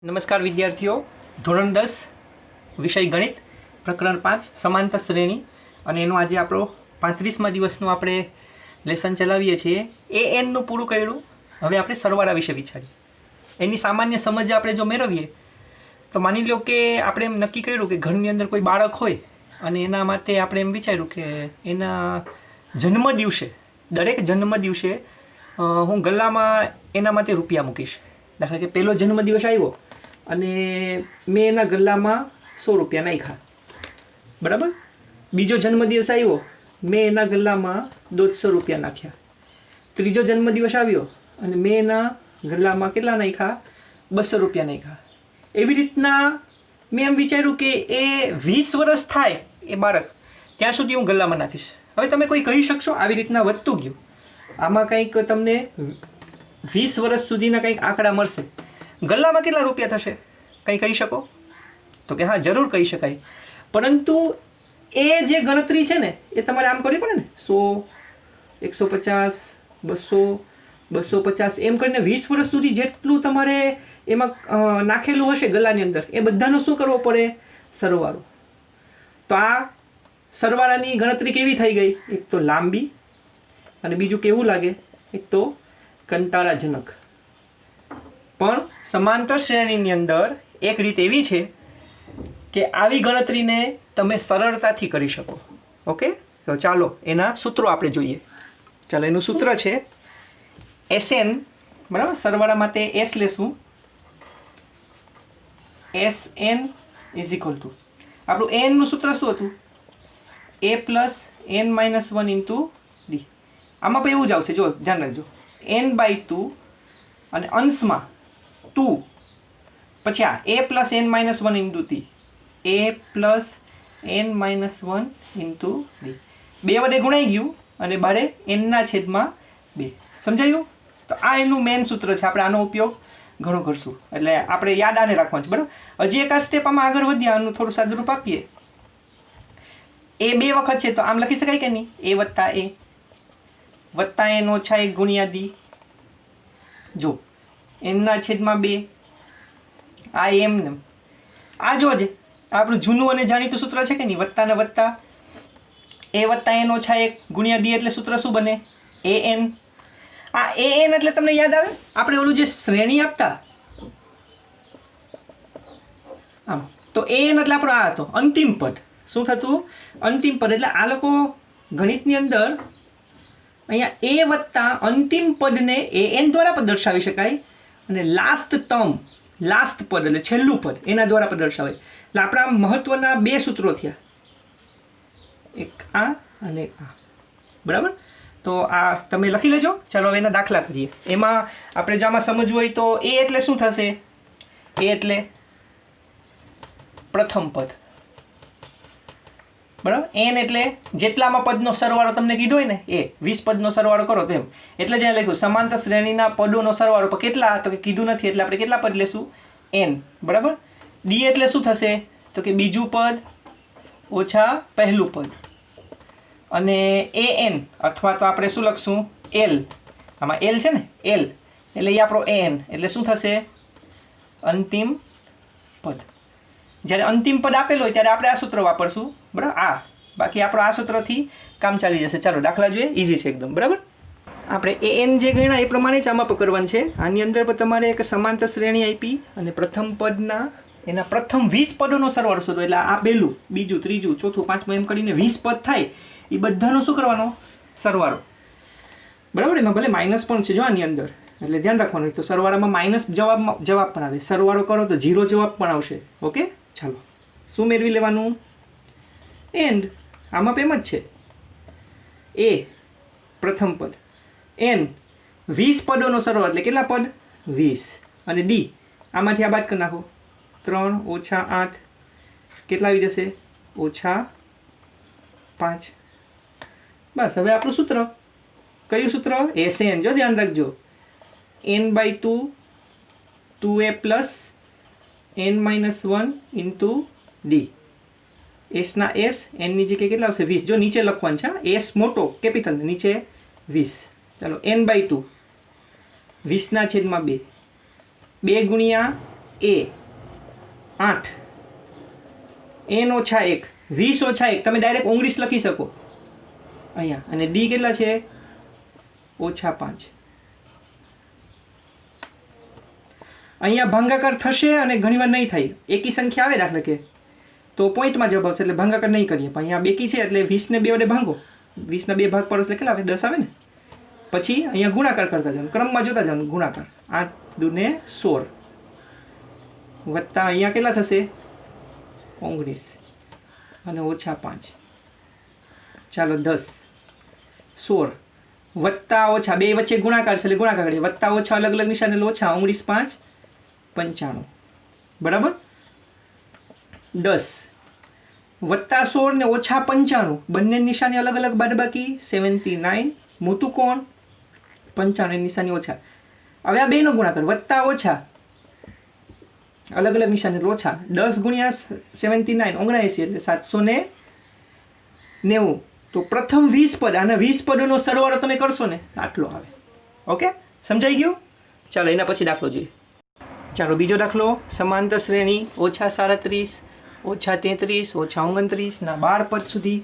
નમસ્કાર વિદ્યાર્થીઓ, ધોરણ 10 વિષય ગણિત પ્રકરણ 5 સમાંતર શ્રેણી અને એનો આજે આપણો 35મા દિવસનો આપણે લેસન ચલાવીએ છીએ. એનનું પૂરું કર્યું. હવે આપણે સરવાળા વિશે વિચારીએ. એની સામાન્ય સમજ આપણે જો મેળવીએ તો માની લો કે આપણે એમ નક્કી કર્યું કે ઘરની અંદર કોઈ બાળક હોય અને એના માટે આપણે એમ વિચાર્યું કે એના જન્મદિવસે દરેક જન્મદિવસે હું ગલ્લામાં એના માટે રૂપિયા મૂકીશ. દાખલા કે પહેલો જન્મદિવસ આવ્યો અને મેં એના ગલ્લામાં 100 રૂપિયા નાખ્યા, બરાબર. બીજો જન્મદિવસ આવ્યો, મેં એના ગલ્લામાં 150 રૂપિયા નાખ્યા. ત્રીજો જન્મદિવસ આવ્યો અને મેં એના ગલ્લામાં કેટલા નાખ્યા? 200 રૂપિયા નાખ્યા. એવી રીતના મેં એમ વિચાર્યું કે એ 20 વર્ષ થાય એ બાળક, ત્યાં સુધી હું ગલ્લામાં નાખીશ. હવે તમે કોઈ કહી શકશો આવી રીતના વધતું ગયું, આમાં કંઈક તમને 20 વર્ષ સુધીના કંઈક આંકડા મળશે, ગલ્લામાં કેટલા રૂપિયા થશે? કંઈ કહી શકો? તો કે હા, જરૂર કહી શકાય. પરંતુ એ જે ગણતરી છે ને એ તમારે આમ કરવી પડે ને. 100, 150, 200, 250 એમ કરીને 20 વર્ષ સુધી જેટલું તમારે એમાં નાખેલું હશે ગલ્લાની અંદર, એ બધાનો શું કરવો પડે? સરવાળો. તો આ સરવાળાની ગણતરી કેવી થઈ ગઈ? એક તો લાંબી અને બીજું કેવું લાગે? એક તો કંટાળાજનક. પણ સમાંતર શ્રેણીની અંદર એક રીત એવી છે કે આવી ગણતરીને તમે સરળતાથી કરી શકો. ઓકે, તો ચાલો એના સૂત્રો આપણે જોઈએ. ચાલો, એનું સૂત્ર છે SN, બરાબર. સરવાળા માટે S લેશું. SN ઇઝ ઇક્વલ ટુ આપણું એનનું સૂત્ર શું હતું? A plus n minus 1 into D. આમાં પણ એવું જ આવશે, જો ધ્યાન રાખજો. n/2 અને અંશમાં 2, પછી આ a plus n minus 1 into D. a plus n minus 1 into D. 2 વડે ગુણાઈ ગયું અને બારે n/2. સમજાયું? તો આ એનું મેઇન સૂત્ર છે. આપણે આનો ઉપયોગ ઘણો કરશું, એટલે આપણે યાદ આને રાખવાનું છે, બરાબર. હજી એક આ સ્ટેપ આમાં આગળ વધ્યા, આનું થોડું સાદુરૂપ આપીએ. એ 2 વખત છે તો આમ લખી શકાય કે નહીં? a વત્તા a વત્તા n ઓછા 1 ગુણ્યા ડી. જો n/2 આ એમને આ જોજે, આપણું જૂનું અને જાણીતું સૂત્ર છે કે નહીં? વત્તા ને વત્તા a વત્તા n ઓછા 1 ગુણ્યા ડી, એટલે સૂત્ર શું બને? an. આ an એટલે તમને યાદ આવે આપણે ઓલું જે શ્રેણી આપતા આમ, તો an એટલે આપણો આ હતો અંતિમ પદ. શું થતું? અંતિમ પદ. એટલે આ લોકો ગણિતની અંદર અહીંયા a વત્તા અંતિમ પદને an દ્વારા પણ દર્શાવી શકાય અને લાસ્ટ ટર્મ, લાસ્ટ પદ એટલે છેલ્લું પદ, એના દ્વારા પણ દર્શાવાય. એટલે આપણા મહત્વના 2 સૂત્રો થયા, એક આ અને એક આ, બરાબર. તો આ તમે લખી લેજો. ચાલો હવે એના દાખલા કરીએ. એમાં આપણે જો આમાં સમજવું હોય તો a એટલે શું થશે? a એટલે પ્રથમ પદ, બરાબર. n એટલે જેટલામાં પદનો સરવાળો તમને કીધો હોય ને, એ 20 પદનો સરવાળો કરો તેમ. એટલે જ્યાં લખ્યું સમાંતર શ્રેણીના પદોનો સરવાળો, પણ કેટલા? તો કે કીધું નથી, એટલે આપણે કેટલા પદ લેશું? n, બરાબર. d એટલે શું થશે? તો કે બીજું પદ ઓછા પહેલું પદ. અને an અથવા તો આપણે શું લખશું? l. આમાં l છે ને, l એટલે એ આપણો an, એટલે શું થશે? અંતિમ પદ. જ્યારે અંતિમ પદ આપેલું હોય ત્યારે આપણે આ સૂત્ર વાપરશું, બરાબર. આ બાકી આપણો આ સૂત્રથી કામ ચાલી જશે. ચાલો દાખલા જોઈએ, ઇઝી છે એકદમ, બરાબર. આપણે an જે ગણ્યા એ પ્રમાણે જ આમાં પણ કરવાનું છે. આની અંદર પણ તમારે એક સમાંતર શ્રેણી આપી અને પ્રથમ પદના એના પ્રથમ 20 પદોનો સરવાળો શોધો. એટલે આ પહેલું, બીજું, ત્રીજું, ચોથું, પાંચમું એમ કરીને 20 પદ થાય, એ બધાનો શું કરવાનો? સરવાળો, બરાબર. એમાં ભલે માઇનસ પણ છે જો આની અંદર, એટલે ધ્યાન રાખવાનું. તો સરવાળામાં માઇનસ જવાબ પણ આવે, સરવાળો કરો તો 0 જવાબ પણ આવશે. ઓકે, ચાલો શું મેળવી લેવાનું? એન્ડ. આમાં એમ જ છે. a પ્રથમ પદ, n 20 પદોનો સરવાળો એટલે કેટલા પદ? 20. અને d આમાંથી આ બાદ કરી નાખો. 3 ઓછા 8 કેટલા આવી જશે? ઓછા 5. બસ. હવે આપણું સૂત્ર કયું સૂત્ર? SN. જો ધ્યાન રાખજો, n/2 2a plus n-1 into D. s ના s, n ની જગ્યાએ કેટલા આવશે? 20. જો નીચે લખવાનું છે, s મોટો કેપિટલ, નીચે 20. ચાલો n/2 20/2 2 ગુણ્યા એ 8 n ઓછા 1 20 ઓછા 1 તમે ડાયરેક્ટ 19 લખી શકો અહીંયા. અને ડી કેટલા છે ઓછા 5. અહીંયા ભાગાકાર થશે અને ઘણીવાર નહીં થાય. એકી સંખ્યા આવે દાખલા કે તો પોઈન્ટમાં જવાબ આવશે એટલે ભાગાકાર નહીં કરીએ. પણ અહીંયા બેકી છે એટલે 20 ને 2 વડે ભાંગો. 20 ના 2 ભાગ પડો એટલે કેટલા આવે 10 આવે ને. પછી અહીંયા ગુણાકાર કરતા જવાનું, ક્રમમાં જોતા જવાનું. ગુણાકાર 8 દુ ને 16 વત્તા અહીંયા કેટલા થશે 19 અને ઓછા 5. ચાલો 10 16 વત્તા ઓછા બે વચ્ચે ગુણાકાર છે એટલે ગુણાકાર કરીએ. વત્તા ઓછા અલગ અલગ નિશાન એટલે ઓછા 19 5 95 બરાબર. 10 વત્તા 16 ને ઓછા 95 બંને નિશાની અલગ અલગ બાદબાકી 79 મોટું કોણ 95 ની નિશાની ઓછા. હવે આ બેનો ગુણાકાર વત્તા ઓછા અલગ અલગ નિશાની એટલે ઓછા 10 ગુણ્યા 79 79 એટલે 790. તો પ્રથમ 20 પદ અને 20 પદોનો સરવાળો તમે કરશો ને આટલો આવે. ઓકે સમજાઈ ગયું. ચાલો એના પછી દાખલો જોઈએ. ચાલો બીજો દાખલો સમાંતર શ્રેણી ઓછા 37 ઓછા 33 ઓછા 29 ના 12 પદ સુધી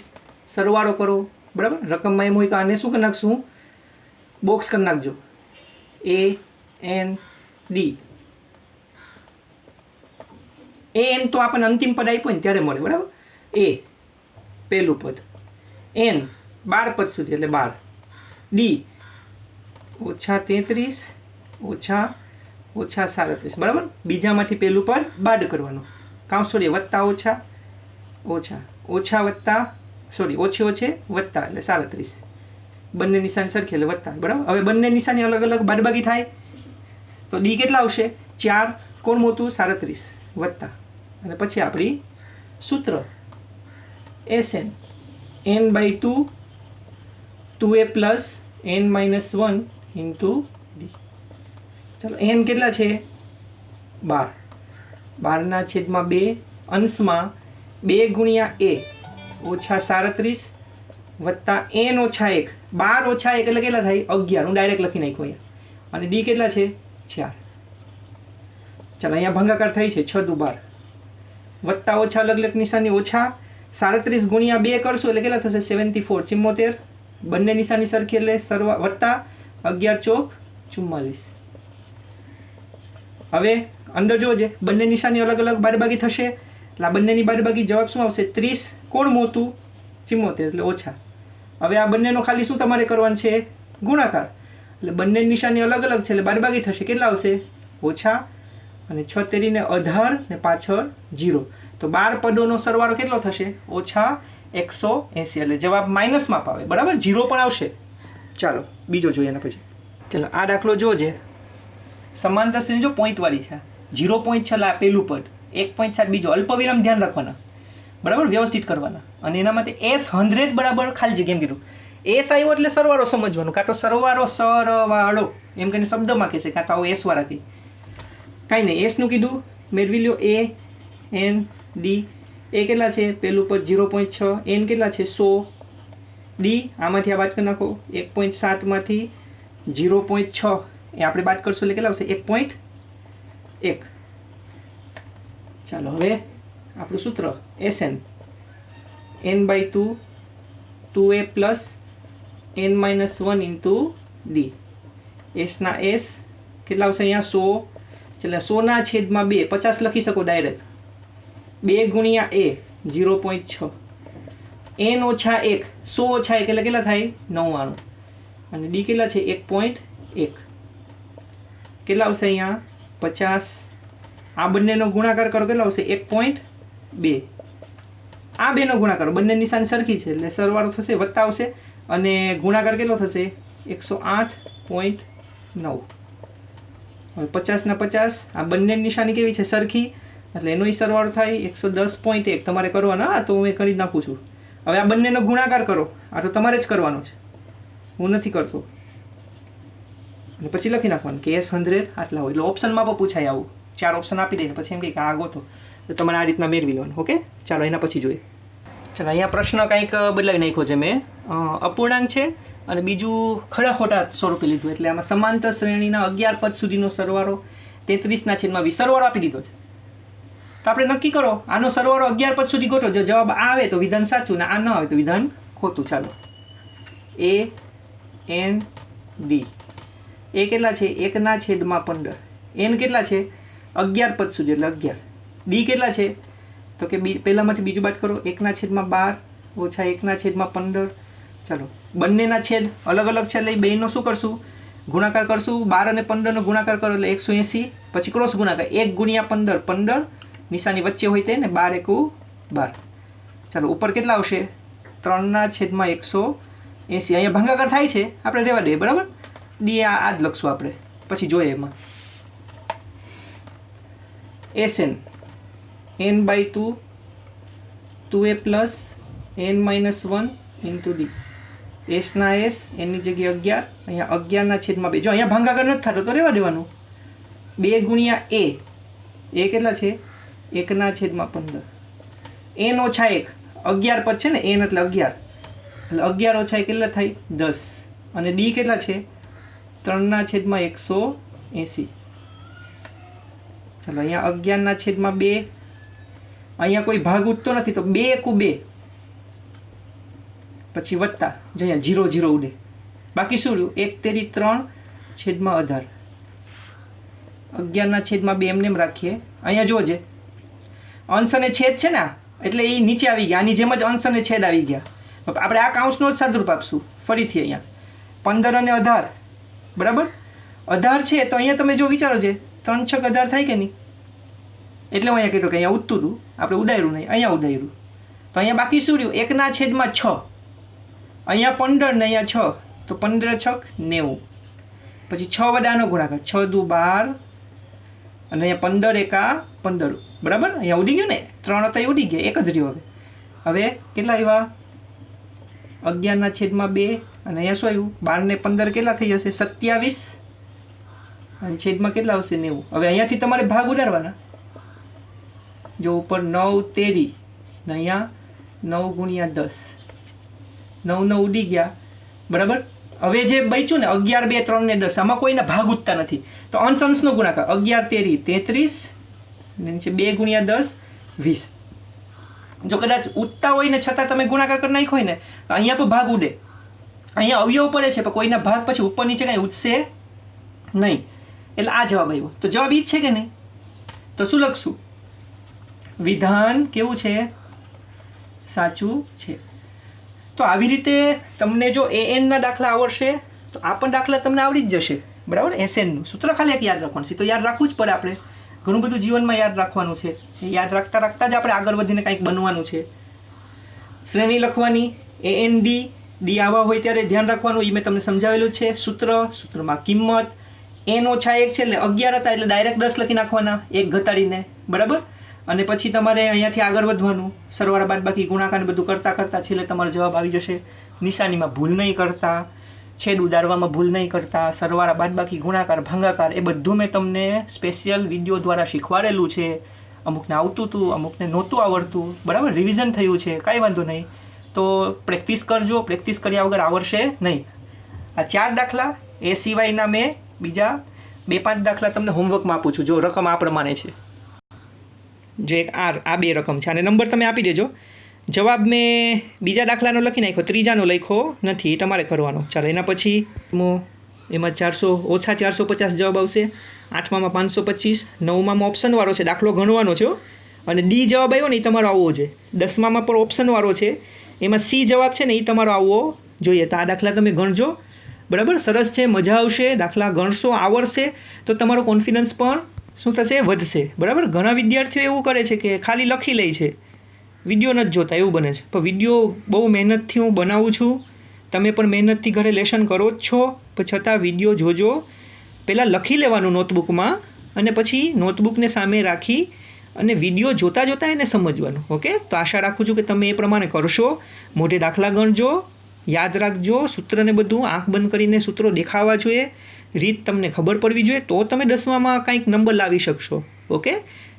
સરવાળો કરો. બરાબર. રકમમાં એમ હોય તો આને શું કરી નાખશું બોક્સ કરી નાખજો A N D. A N તો આપણને અંતિમ પદ આપ્યો ને ત્યારે મળે. બરાબર. એ પહેલું પદ એન 12 પદ સુધી એટલે 12. ડી ઓછા 33 ઓછા 37 બરાબર. બીજામાંથી પહેલું પદ બાદ કરવાનું. કાઉન્સ છોડીએ વત્તા ઓછા ઓછા ઓછા વત્તા સોરી ઓછે ઓછે વત્તા એટલે 37. બંને નિશાની સરખી એટલે વત્તા. બરાબર. હવે બંને નિશાની અલગ અલગ બાદબાકી થાય તો ડી કેટલા આવશે 4 કોણ મોટું 37 વત્તા અને પછી આપણી સૂત્ર S N n/2 2a plus n-1 into D. ચાલો n કેટલા છે 12. 12 છેદમાં 2 અંશમાં 2 ગુણ્યા a ઓછા 37 વત્તા n ઓછા 1. 12 ઓછા 1 એટલે કેટલા થાય 11. હું ડાયરેક્ટ લખી નાખ્યું અહીંયા. અને ડી કેટલા છે 4. ચાલો અહીંયા ભાગાકાર થઈ છે 6 દુ 12 વત્તા ઓછા અલગ અલગ નિશાની ઓછા 37 ગુણ્યા 2 કરશો એટલે કેટલા થશે 74 74. બંને નિશાની સરખી એટલે વત્તા 11 ચોક 44. હવે અંદર જોજે બંને નિશાની અલગ અલગ બાદબાકી થશે એટલે આ બંનેની બાદબાકી જવાબ શું આવશે 30 કોણ મોટું 74 એટલે ઓછા. હવે આ બંનેનો ખાલી શું તમારે કરવાનું છે ગુણાકાર એટલે બંને નિશાની અલગ અલગ છે એટલે બાદબાકી થશે. કેટલા આવશે ઓછા અને 6 તેરીને 18 ને પાછળ 0. તો 12 પદોનો સરવાળો કેટલો થશે ઓછા 180 એટલે જવાબ માઇનસમાં આવે. બરાબર. 0 પણ આવશે. ચાલો બીજો જોઈએ એના પછી. ચાલો આ દાખલો જોજે. સમાંતર શ્રેણી જો પોઈન્ટવાળી છે 0.6 આ પહેલું પદ 1.7 બીજો અલ્પવિરામ ધ્યાન રાખવાના. બરાબર. વ્યવસ્થિત કરવાના. અને એના માટે S100 બરાબર ખાલી જગ્યા એમ કીધું. એસ આવ્યો એટલે સરવાળો સમજવાનું. કાં તો સરવાળો સરવાળો એમ કહીને શબ્દમાં કહેશે કાં તો આવો એસ વાળા કહે. કાંઈ નહીં. એસનું કીધું મેળવી લ્યો એ એન ડી. એ કેટલા છે પહેલું પદ 0.6. એન કેટલા છે 100. ડી આમાંથી આ બાદ કરી નાખો 1.7 માંથી 0.6 એ આપણે બાદ કરશું એટલે કેટલા આવશે 1.1. ચાલો હવે આપણું સૂત્ર S N n/2 2a plus n-1 into D. એસના એસ કેટલા આવશે અહીંયા 100 એટલે 100 છેદમાં 2 50 લખી શકો ડાયરેક્ટ. 2 ગુણ્યા a 0.6 n ઓછા 1 100 ઓછા 1 એટલે કેટલા થાય 99. અને ડી કેટલા છે 1.1 કેટલા આવશે અહીંયા 50. આ બંનેનો ગુણાકાર કરો કેટલા આવશે 1.2. આ બેનો ગુણાકાર બંને નિશાની સરખી છે એટલે સરવાળો થશે વત્તા આવશે અને ગુણાકાર કેટલો થશે 108.9. હવે 50 ના 50 આ બંને નિશાની કેવી છે સરખી એટલે એનો સરવાળો થાય 110.1. તમારે કરવાનો. હા તો હું કરી જ નાખું છું. હવે આ બંનેનો ગુણાકાર કરો. આ તો તમારે જ કરવાનો છે, હું નથી કરતો. અને પછી લખી નાખવાનું કે S100 આટલા હોય. એટલે ઓપ્શનમાં પણ પૂછાય આવું. 4 ઓપ્શન આપી દઈને પછી એમ કે આ ગોતો તો તમારે આ રીતના મેળવી લેવાનું. ઓકે ચાલો એના પછી જોઈએ. ચાલો અહીંયા પ્રશ્ન કંઈક બદલાવી નાખ્યો છે મેં. અપૂર્ણાંક છે અને બીજું ખરા ખોટા સ્વરૂપે લીધું એટલે આમાં સમાંતર શ્રેણીના 11 પદ સુધીનો સરવાળો 33/20 સરવાળો આપી દીધો છે. તો આપણે નક્કી કરો આનો સરવાળો 11 પદ સુધી ગોઠવો. જો જવાબ આ આવે તો વિધાન સાચું ને આ ન આવે તો વિધાન ખોટું. ચાલો AND એ કેટલા છે 1/15. n કેટલા છે 11 પદ સુધી એટલે 11. d કેટલા છે તો કે પહેલામાંથી બીજું બાદ કરો 1/12 ઓછા 1/15. ચાલો બંનેના છેદ અલગ અલગ છે એટલે બેનો શું કરશું ગુણાકાર કરશું. 12 અને 15 નો ગુણાકાર કરો એટલે 180. પછી ક્રોસ ગુણાકાર 1 × 15 15 નિશાની વચ્ચે હોય તે ને 12 × 12. ચાલો ઉપર કેટલા આવશે 3/180. અહીંયા ભાગાકાર થાય છે આપણે રહેવા દઈએ બરાબર. ડી આ જ લખશું આપણે પછી જોઈએ એમાં. SN n/2 2a plus n-1 × d. S ના S એની જગ્યાએ 11. અહીંયા 11/2. જો અહીંયા ભાગાકાર નથી થતો તો રહેવા દેવાનું. 2 × a એ કેટલા છે 1/15. n ઓછા 1 11 પદ છે ને n એટલે 11 એટલે 11 ઓછા 1 કેટલા થાય 10. અને d કેટલા છે 3/180. ચાલો અહીંયા 11/2. અહીંયા કોઈ ભાગ ઉઠતો નથી તો 2 × 2 પછી વત્તા જો અહીંયા 0 0 ઉડે. બાકી શું રહ્યું 1 તેરી 3/18. 11/2 એમને એમ રાખીએ. અહીંયા જોજે અંશ અને છેદ છે ને એટલે એ નીચે આવી ગયા. આની જેમ જ અંશ અને છેદ આવી ગયા. આપણે આ કાઉન્સનો જ સાદુરૂપ આપશું ફરીથી. અહીંયા 15 અને 18 બરાબર 18 છે તો અહીંયા તમે જો વિચારો છે 3 6 18 થાય કે નહીં. એટલે હું અહીંયા કીધું કે અહીંયા ઉડતું હતું આપણે ઉડાડ્યું નહીં અહીંયા ઉડાડ્યું. તો અહીંયા બાકી શું રહ્યું 1/6. અહીંયા 15 ને અહીંયા 6 તો 15 6 90. પછી 6 વડાનો ગુણાકાર 6 દુ 12 અને અહીંયા 15 એકા 15 બરાબર. અહીંયા ઉડી ગયું ને 3 હતા એ ઉડી ગયા એક જ રહ્યો. હવે કેટલા આવ્યા 11/2 અને અહીંયા શું આવ્યું 12 ને 15 કેટલા થઈ જશે 27 અને છેદમાં કેટલા આવશે 90. હવે અહીંયાથી તમારે ભાગ ઉડાડવાના. જો ઉપર 9 તેરી ને અહીંયા 9 × 10 9 9 ઉડી ગયા બરાબર. હવે જે બચ્યું ને 11 2 3 ને 10 આમાં કોઈના ભાગ ઉઠતા નથી તો અંશ અંશનો ગુણાકાર 11 તેરી 33 નીચે 2 × 10 20. જો કદાચ ઉઠતા હોય ને છતાં તમે ગુણાકાર કરી નાખ્યો હોય ને તો અહીંયા પણ ભાગ ઉડે. અહીંયા અવયવ પડે છે પણ કોઈના ભાગ પછી ઉપર નીચે કાંઈ ઉઠશે નહીં. એટલે આ જવાબ આવ્યો. તો જવાબ ઈ જ છે કે નહીં. તો શું લખશું વિધાન કેવું છે સાચું છે. તો આવી રીતે તમને જો AN ના દાખલા આવડશે તો આ પણ દાખલા તમને આવડી જ જશે બરાબર. SN નું સૂત્ર ખાલી એક યાદ રાખવાનું છે. તો યાદ રાખવું જ પડે. આપણે ઘણું બધું જીવનમાં યાદ રાખવાનું છે. યાદ રાખતા રાખતા જ આપણે આગળ વધીને કંઈક બનવાનું છે. શ્રેણી લખવાની AND D આવા હોય ત્યારે ધ્યાન રાખવાનું એ મેં તમને સમજાવેલું છે. સૂત્રમાં કિંમત n ઓછા 1 છે એટલે 11 હતા એટલે ડાયરેક્ટ 10 લખી નાખવાના 1 ઘટાડીને બરાબર. અને પછી તમારે અહીંયાથી આગળ વધવાનું સરવાળા બાદબાકી ગુણાકાર ને બધું કરતાં કરતાં છેલ્લે તમારો જવાબ આવી જશે. નિશાનીમાં ભૂલ નહીં કરતા, છેદ ઉડાડવામાં ભૂલ નહીં કરતા, સરવાળા બાદબાકી ગુણાકાર ભાગાકાર એ બધું મેં તમને સ્પેશિયલ વિડીયો દ્વારા શીખવાડેલું છે. અમુકને આવતું હતું અમુકને નહોતું આવડતું બરાબર. રિવિઝન થયું છે કાંઈ વાંધો નહીં. તો પ્રેક્ટિસ કરજો. પ્રેક્ટિસ કર્યા વગર આવડશે નહીં. આ 4 દાખલા એ સિવાયના મેં બીજા 2-5 દાખલા તમને હોમવર્કમાં આપું છું. જો રકમ આ પ્રમાણે છે જે એક આ 2 રકમ છે અને નંબર તમે આપી દેજો. જવાબ મેં બીજા દાખલાનો લખી નાખ્યો ત્રીજાનો લખ્યો નથી એ તમારે કરવાનો. ચાલો એના પછી એમાં 400 ઓછા 450 જવાબ આવશે. 8મામાં 525. 9મામાં ઓપ્શનવાળો છે દાખલો ગણવાનો છે અને ડી જવાબ આવ્યો ને એ તમારો આવવો જોઈએ. 10મામાં પણ ઓપ્શનવાળો છે એમાં સી જવાબ છે ને એ તમારો આવવો જોઈએ. તો આ દાખલા તમે ગણજો બરાબર. સરસ છે મજા આવશે. દાખલા ગણશો આવડશે તો તમારો કોન્ફિડન્સ પણ શું થશે વધશે બરાબર. ઘણા વિદ્યાર્થીઓ એવું કરે છે કે ખાલી લખી લે છે વિડીયો નથી જોતા એવું બને છે. પણ વિડીયો બહુ મહેનતથી હું બનાવું છું. તમે પણ મહેનતથી ઘરે લેશન કરો જ છો પણ છતાં વિડીયો જોજો. પહેલાં લખી લેવાનું નોટબુકમાં અને પછી નોટબુકને સામે રાખી અને વિડીયો જોતાં જોતાં એને સમજવાનું. ઓકે. તો આશા રાખું છું કે તમે એ પ્રમાણે કરશો. મોઢે દાખલા ગણજો, યાદ રાખજો. સૂત્રને બધું આંખ બંધ કરીને સૂત્રો દેખાવા જોઈએ. રીત તમને ખબર પડવી જોઈએ તો તમે 10મામાં કંઈક નંબર લાવી શકશો. ઓકે.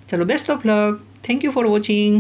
ચલો best of luck. Thank you for watching.